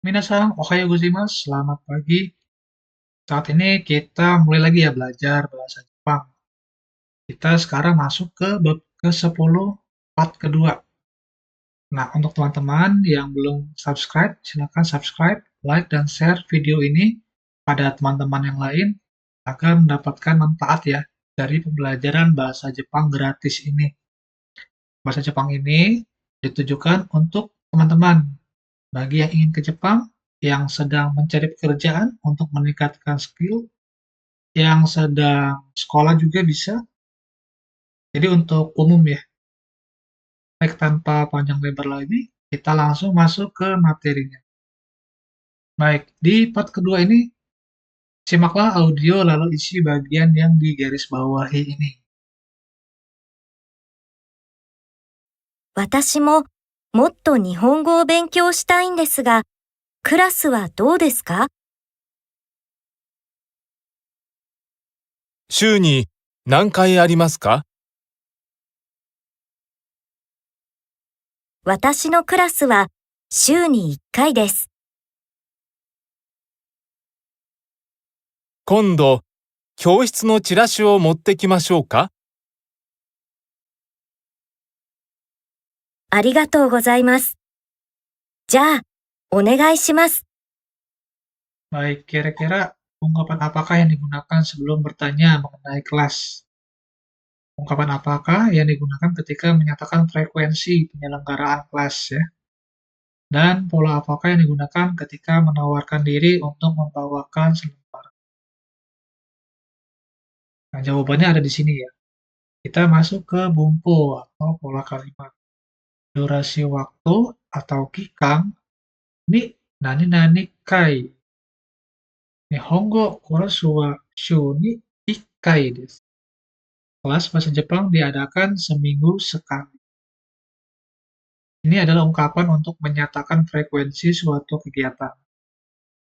Minasan, ohayo gozaimasu, selamat pagi. Saat ini kita mulai lagi ya belajar bahasa Jepang. Kita sekarang masuk ke bab ke-10 part kedua. Nah, untuk teman-teman yang belum subscribe, silakan subscribe, like, dan share video ini pada teman-teman yang lain agar mendapatkan manfaat ya dari pembelajaran bahasa Jepang gratis ini. Bahasa Jepang ini ditujukan untuk teman-teman bagi yang ingin ke Jepang, yang sedang mencari pekerjaan untuk meningkatkan skill, yang sedang sekolah juga bisa. Jadi untuk umum ya. Baik tanpa panjang lebar lagi, kita langsung masuk ke materinya. Baik, di part kedua ini, simaklah audio lalu isi bagian yang digarisbawahi ini. 私ももっと日本語を勉強したいんですが、クラスはどうですか？週に何回ありますか？私のクラスは週に1回です。今度、教室のチラシを持ってきましょうか？ありがとうございます。じゃあ、お願いします。Baik, kira-kira ungkapan apakah yang digunakan sebelum bertanya mengenai kelas? Ungkapan apakah yang digunakan ketika menyatakan frekuensi penyelenggaraan kelas ya? Dan pola apakah yang digunakan ketika menawarkan diri untuk membawakan selembar? Nah, jawabannya ada di sini ya. Kita masuk ke bumpo atau pola kalimat. Durasi waktu atau kikang ni nani-nani kai. Nihongo kurasu wa shu ni ikkai desu. Kelas bahasa Jepang diadakan seminggu sekali. Ini adalah ungkapan untuk menyatakan frekuensi suatu kegiatan.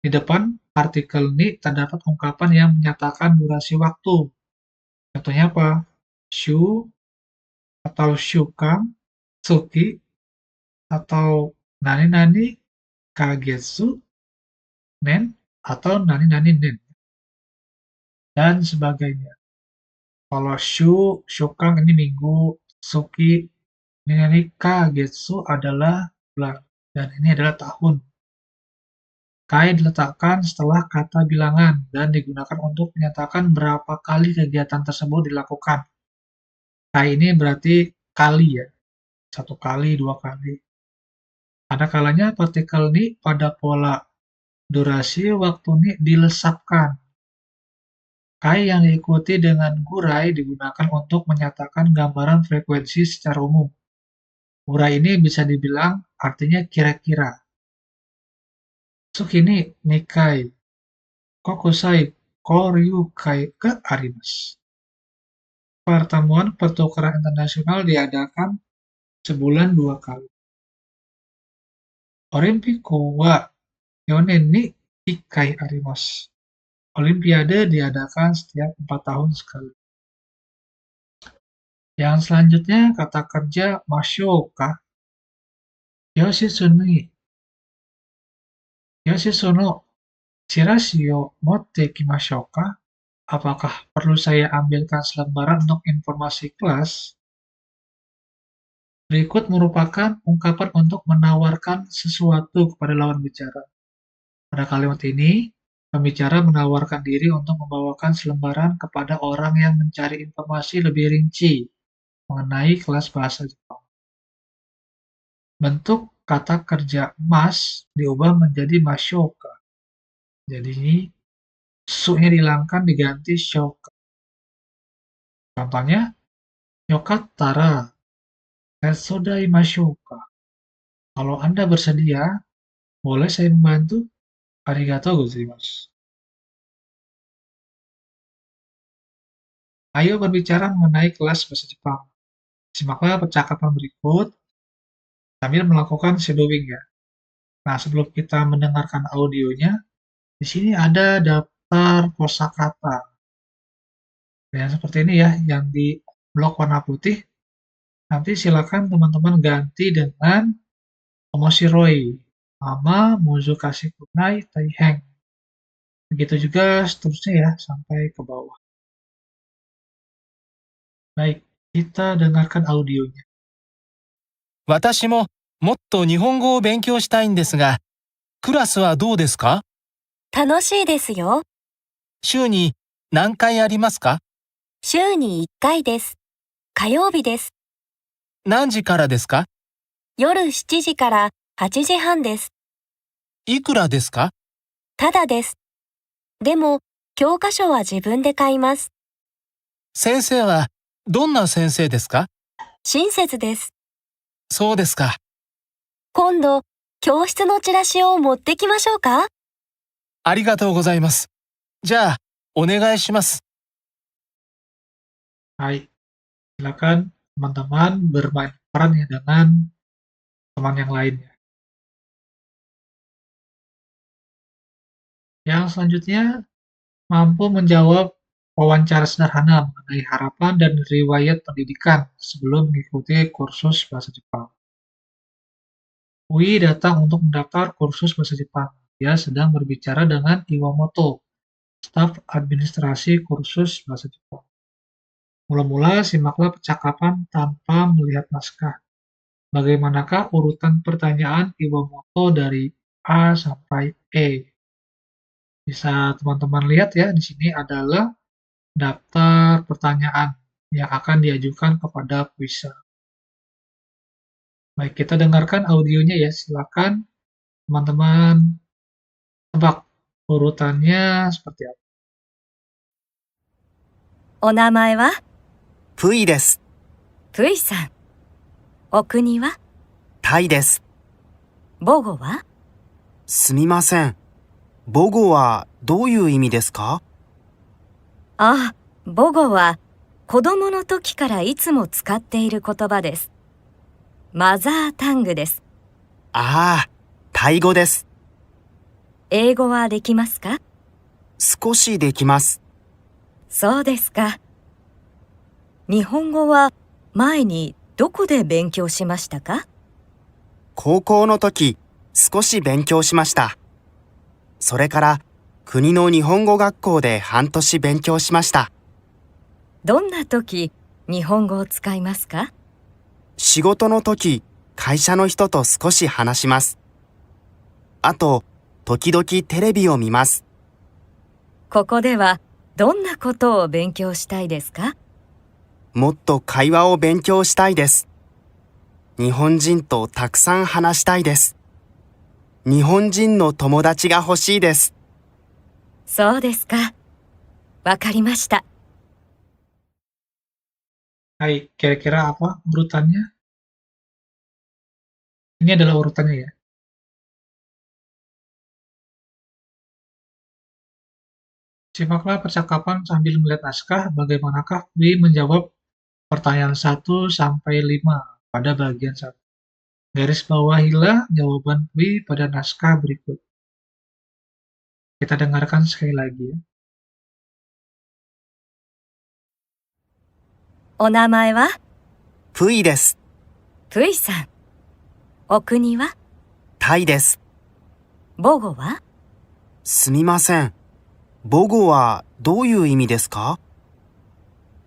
Di depan artikel ni terdapat ungkapan yang menyatakan durasi waktu. Contohnya apa? Shu atau shukan, tsuki, atau nani-nani, kagetsu, nen, atau nani-nani nen, dan sebagainya. Kalau shukan ini minggu, tsuki, nani-nani, kagetsu adalah bulan, dan ini adalah tahun. Kai diletakkan setelah kata bilangan dan digunakan untuk menyatakan berapa kali kegiatan tersebut dilakukan. Kai ini berarti kali ya, 1 kali, 2 kali. Ada kalanya partikel ni pada pola durasi waktu ni dilesapkan. Kai yang diikuti dengan gurai digunakan untuk menyatakan gambaran frekuensi secara umum. Gurai ini bisa dibilang artinya kira-kira. Tsuki ni nikai, kokusai, koryukai ga arimasu. Pertemuan pertukaran internasional diadakan sebulan 2 kali. Olimpico wa 4年に1回あります. Olimpiade diadakan setiap 4 tahun sekali. Yang selanjutnya kata kerja mashouka. Yoshisu ni Yoshisu no chirashi o motte ikimashou ka? Apakah perlu saya ambilkan selembaran untuk informasi kelas? Berikut merupakan ungkapan untuk menawarkan sesuatu kepada lawan bicara. Pada kalimat ini, pembicara menawarkan diri untuk membawakan selembaran kepada orang yang mencari informasi lebih rinci mengenai kelas bahasa Jepang. Bentuk kata kerja mas diubah menjadi mashouka. Jadi ini su-nya dihilangkan diganti shouka. Contohnya, yokattara tetsudai mashouka. Kalau Anda bersedia, boleh saya membantu? Arigatou gozaimasu. Ayo berbicara mengenai kelas bahasa Jepang. Simaklah percakapan berikut sambil melakukan shadowing ya. Nah, sebelum kita mendengarkan audionya, di sini ada daftar kosakata. Yang seperti ini ya, yang di blok warna putih. Nanti silakan teman-teman ganti dengan omoshiroi. Mama, Muzukashi kunai, Taiheng. Begitu juga seterusnya ya, sampai ke bawah. Baik, kita dengarkan audionya. 私ももっと日本語を勉強したいんですが、クラスはどうですか？楽しいですよ。週に何回ありますか？週に1回です。火曜日です。何時からですか？夜7時から8時半です。いくらですか？ただです。でも、教科書は自分で買います。先生はどんな先生ですか？親切です。そうですか。今度、教室のチラシを持ってきましょうか？ありがとうございます。じゃあ、お願いします。Baik, silakan teman-teman bermain peran ya dengan teman yang lainnya. Yang selanjutnya, mampu menjawab wawancara sederhana mengenai harapan dan riwayat pendidikan sebelum mengikuti kursus bahasa Jepang. Ui datang untuk mendaftar kursus bahasa Jepang. Dia sedang berbicara dengan Iwamoto, staf administrasi kursus bahasa Jepang. Mula-mula simaklah percakapan tanpa melihat naskah. Bagaimanakah urutan pertanyaan Iwamoto dari A sampai E? Bisa teman-teman lihat ya, di sini adalah daftar pertanyaan yang akan diajukan kepada kuisa. Baik, kita dengarkan audionya ya. Silakan teman-teman tebak urutannya seperti apa. お名前はプイです。プイさん。お国はタイです。母語はすみません。母語はどういう意味ですか？ああ、母語は子供の時からいつも使っている言葉です。マザータングです。ああ、タイ語です。英語はできますか？少しできます。そうですか。日本語は前にどこで勉強しましたか？高校の時、少し勉強しました。それから国の日本語学校で半年勉強しました。どんな時日本語を使いますか？仕事の時、会社の人と少し話します。あと、時々テレビを見ます。ここではどんなことを勉強したいですか？もっと会話を勉強したいです。日本人とたくさん話したいです。日本人の友達が欲しいです。そうですか。わかりました。Baik, kira-kira apa urutannya? Ini adalah urutannya ya. Simaklah percakapan sambil melihat naskah bagaimanakah Wi menjawab pertanyaan 1 sampai 5 pada bagian 1. Garis bawahilah jawaban Wi pada naskah berikut. Kita dengarkan sekali lagi ya. お名前はプイです。プイさん。お国はタイです。母語はすみません。母語はどういう意味ですか？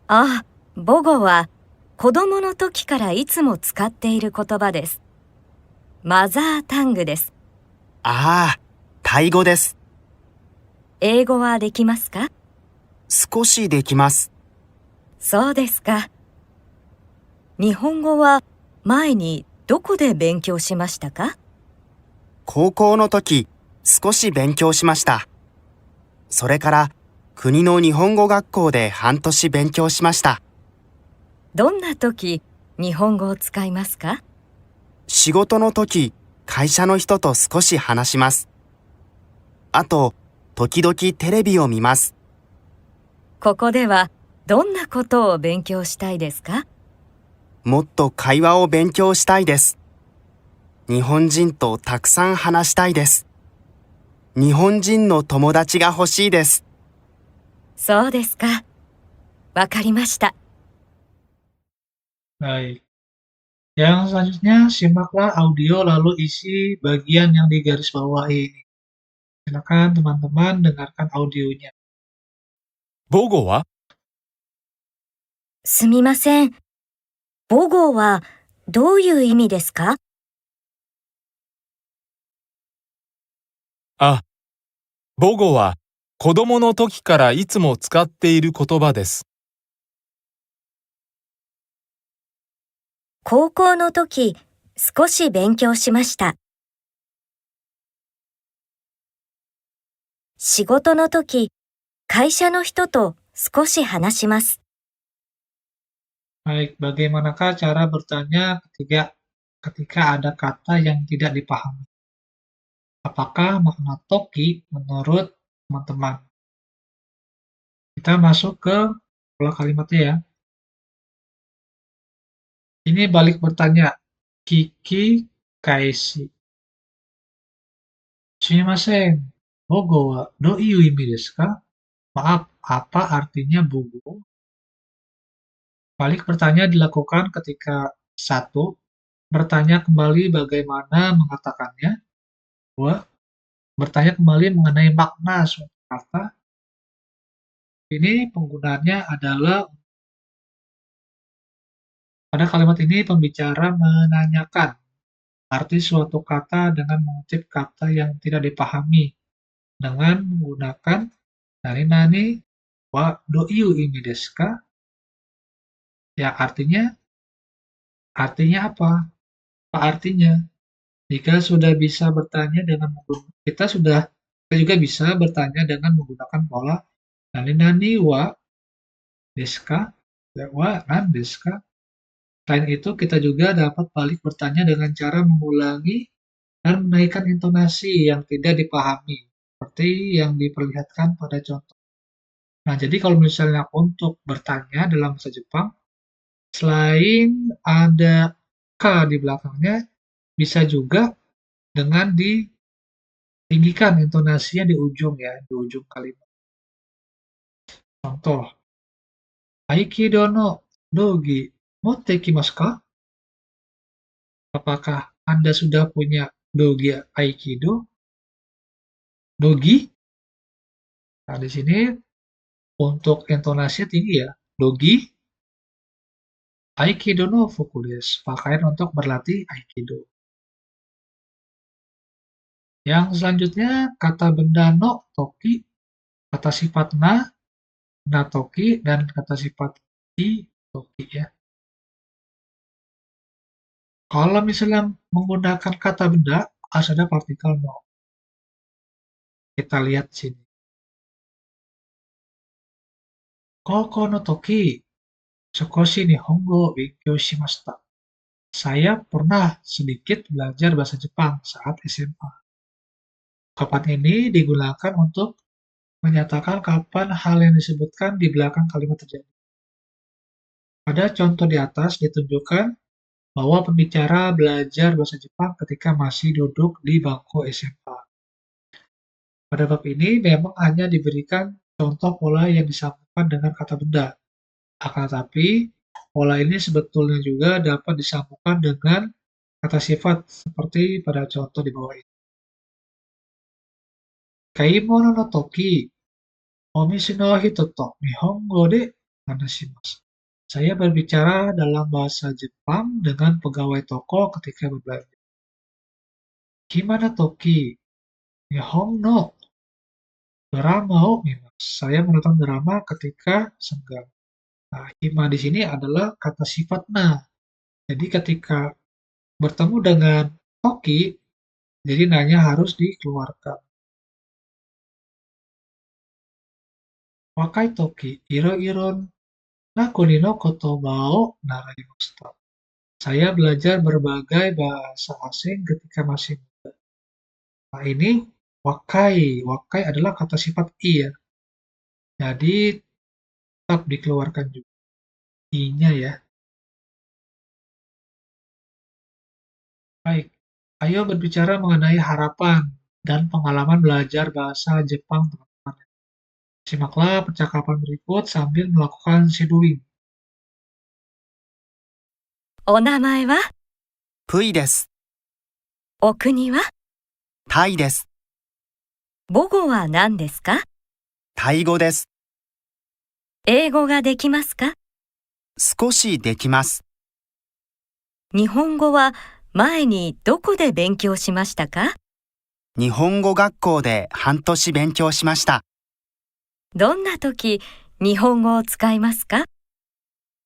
ああ、母語は子供の時からいつも使っている言葉です。マザータングです。ああ、タイ語です。英語はできますか？少しできます。そうですか。日本語は前にどこで勉強しましたか？高校の時、少し勉強しました。それから国の日本語学校で半年勉強しました。どんな時日本語を使いますか？仕事の時、会社の人と少し話します。あと、時々テレビを見ます。ここではどんなことを勉強したいですか？もっと会話を勉強したいです。日本人とたくさん話したいです。日本人の友達が欲しいです。そうですか。わかりました。Baik. Yang selanjutnya, simaklah audio lalu isi bagian yang digarisbawahi ini. Silakan teman-teman dengarkan audionya. 母語はすみません。母語はどういう意味ですか？あ、母語は子供の時からいつも使っている言葉です。高校の時、少し勉強しました。仕事の時、会社の人と少し話します。Baik, bagaimanakah cara bertanya ketika ada kata yang tidak dipahami? Apakah makna toki menurut teman-teman? Kita masuk ke pola kalimatnya ya. Ini balik bertanya. Kiki kaisi. Sumimasen. Bogo wa dou imi desu ka? Maaf, apa artinya bugu? Balik bertanya dilakukan ketika satu, bertanya kembali bagaimana mengatakannya. Dua, bertanya kembali mengenai makna suatu kata. Ini penggunaannya adalah pada kalimat ini pembicara menanyakan arti suatu kata dengan mengutip kata yang tidak dipahami dengan menggunakan nani-nani wa doiu imi desu ka? Ya artinya apa? Apa artinya? Jika sudah bisa bertanya dengan kita juga bisa bertanya dengan menggunakan pola nani-nani wa desu ka? Ya, wa nan desu ka? Selain itu, kita juga dapat balik bertanya dengan cara mengulangi dan menaikkan intonasi yang tidak dipahami, seperti yang diperlihatkan pada contoh. Nah, jadi kalau misalnya untuk bertanya dalam bahasa Jepang, selain ada K di belakangnya, bisa juga dengan ditinggikan intonasinya di ujung ya, di ujung kalimat. Contoh, Aikido no dogi motte kimasu ka? Apakah Anda sudah punya dogi Aikido? Dogi? Nah, di sini untuk intonasinya tinggi ya. Dogi Aikido no fuku desu. Pakaian untuk berlatih Aikido. Yang selanjutnya kata benda no toki, kata sifat na toki, dan kata sifat i toki ya. Kalau misalnya menggunakan kata benda, harus ada partikel no. Kita lihat sini. Koko no toki, Sokoshi Nihongo Benkyou shimashita. Saya pernah sedikit belajar bahasa Jepang saat SMA. Kapan ini digunakan untuk menyatakan kapan hal yang disebutkan di belakang kalimat terjadi. Pada contoh di atas ditunjukkan bahwa pembicara belajar bahasa Jepang ketika masih duduk di bangku SMA. Pada bab ini memang hanya diberikan contoh pola yang disambungkan dengan kata benda. Akan tetapi, pola ini sebetulnya juga dapat disambungkan dengan kata sifat seperti pada contoh di bawah ini. Kaimono no toki, omise no hito to Nihongo de hanashimasu. Saya berbicara dalam bahasa Jepang dengan pegawai toko ketika berbelanja. Himana toki, Nihon no drama o mimasu. Saya menonton drama ketika senggang. Nah, hima di sini adalah kata sifat na. Jadi ketika bertemu dengan toki, jadi nanya harus dikeluarkan. Wakai toki, iro-iro nakuni no kotoba o naraimashita. Saya belajar berbagai bahasa asing ketika masih muda. Nah, ini wakai. Wakai adalah kata sifat i ya. Jadi tetap dikeluarkan juga i-nya ya. Baik, ayo berbicara mengenai harapan dan pengalaman belajar bahasa Jepang teman-teman. Simaklah percakapan berikut sambil melakukan shadowing. お名前は？プイです。お国は？タイです。母語は何ですか？タイ語です。英語ができますか？少しできます。日本語は前にどこで勉強しましたか？日本語学校で半年勉強しました。どんな時、日本語を使いますか？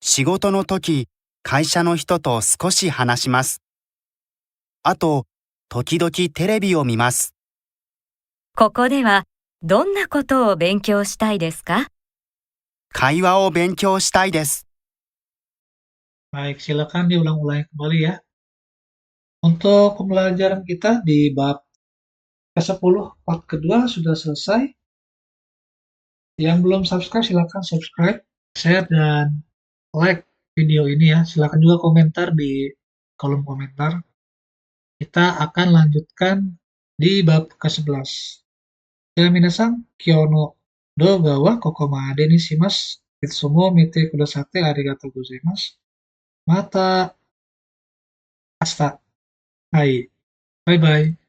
仕事の時、会社の人と少し話します。あと、時々テレビを見ます。ここではどんなことを勉強したいですか？会話を勉強したいです。Baik, silakan diulang-ulang kembali ya. Untuk pembelajaran kita di bab ke-10 part kedua sudah selesai. Yang belum subscribe silakan subscribe, share, dan like video ini ya. Silakan juga komentar di kolom komentar. Kita akan lanjutkan di bab ke-11. Ya, minasan, kyono doga wa kokomade ni shimasu. Itsumo mite kudasate arigatou gozaimasu. Mata asta. Hai. Bye bye.